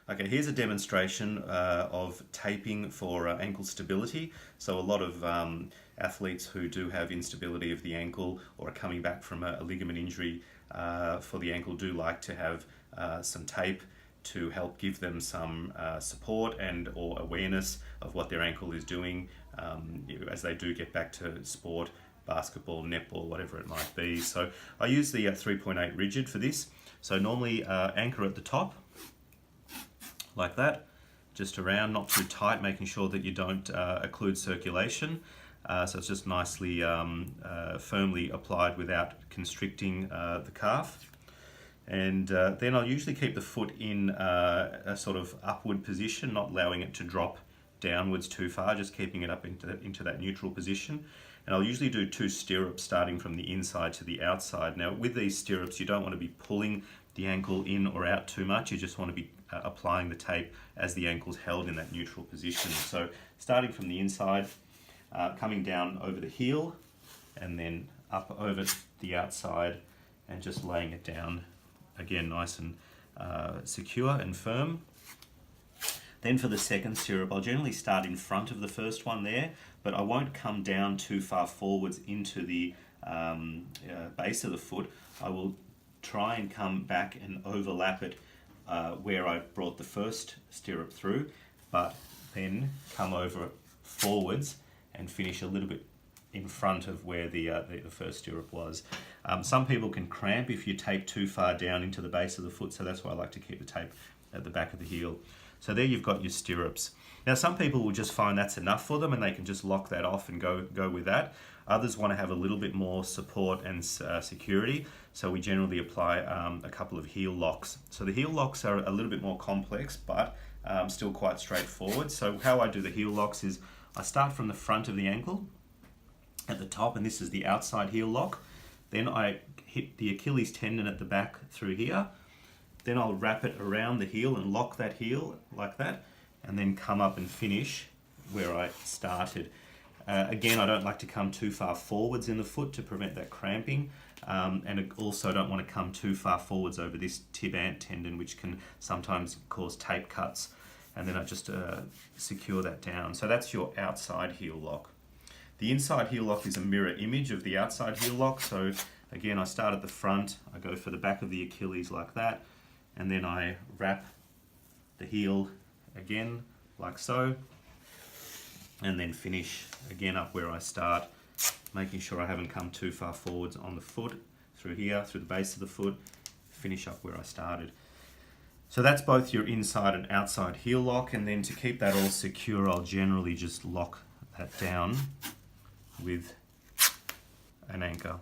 Okay, here's a demonstration of taping for ankle stability. So a lot of athletes who do have instability of the ankle or are coming back from a ligament injury for the ankle do like to have some tape to help give them some support and or awareness of what their ankle is doing as they do get back to sport, basketball, netball, whatever it might be. So I use the 3.8 rigid for this. So normally anchor at the top, like that, just around, not too tight, making sure that you don't occlude circulation. So it's just nicely firmly applied without constricting the calf. And then I'll usually keep the foot in a sort of upward position, not allowing it to drop downwards too far, just keeping it up into that neutral position. And I'll usually do 2 stirrups starting from the inside to the outside. Now with these stirrups, you don't want to be pulling the ankle in or out too much. You just want to be applying the tape as the ankle's held in that neutral position. So starting from the inside, coming down over the heel and then up over the outside and just laying it down again nice and secure and firm. Then for the second stirrup, I'll generally start in front of the first one there, but I won't come down too far forwards into the base of the foot. I will try and come back and overlap it where I brought the first stirrup through, but then come over forwards and finish a little bit in front of where the first stirrup was. Some people can cramp if you tape too far down into the base of the foot, so that's why I like to keep the tape at the back of the heel. So there you've got your stirrups. Now some people will just find that's enough for them and they can just lock that off and go with that. Others want to have a little bit more support and security, so we generally apply a couple of heel locks. So the heel locks are a little bit more complex, but still quite straightforward. So how I do the heel locks is I start from the front of the ankle at the top, and this is the outside heel lock. Then I hit the Achilles tendon at the back through here. Then I'll wrap it around the heel and lock that heel like that, and then come up and finish where I started. Again, I don't like to come too far forwards in the foot to prevent that cramping, and I also don't want to come too far forwards over this tib-ant tendon, which can sometimes cause tape cuts. And then I just secure that down. So that's your outside heel lock. The inside heel lock is a mirror image of the outside heel lock. So again, I start at the front, I go for the back of the Achilles like that, and then I wrap the heel again like so, and then finish again up where I start, making sure I haven't come too far forwards on the foot, through here, through the base of the foot, finish up where I started. So that's both your inside and outside heel lock, and then to keep that all secure, I'll generally just lock that down with an anchor.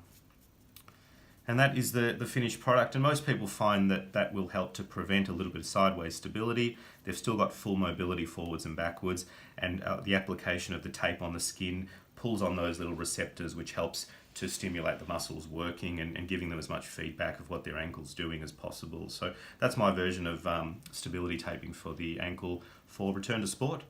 And that is the finished product, and most people find that that will help to prevent a little bit of sideways stability. They've still got full mobility forwards and backwards, and the application of the tape on the skin pulls on those little receptors, which helps to stimulate the muscles working and giving them as much feedback of what their ankle's doing as possible. So that's my version of stability taping for the ankle for return to sport.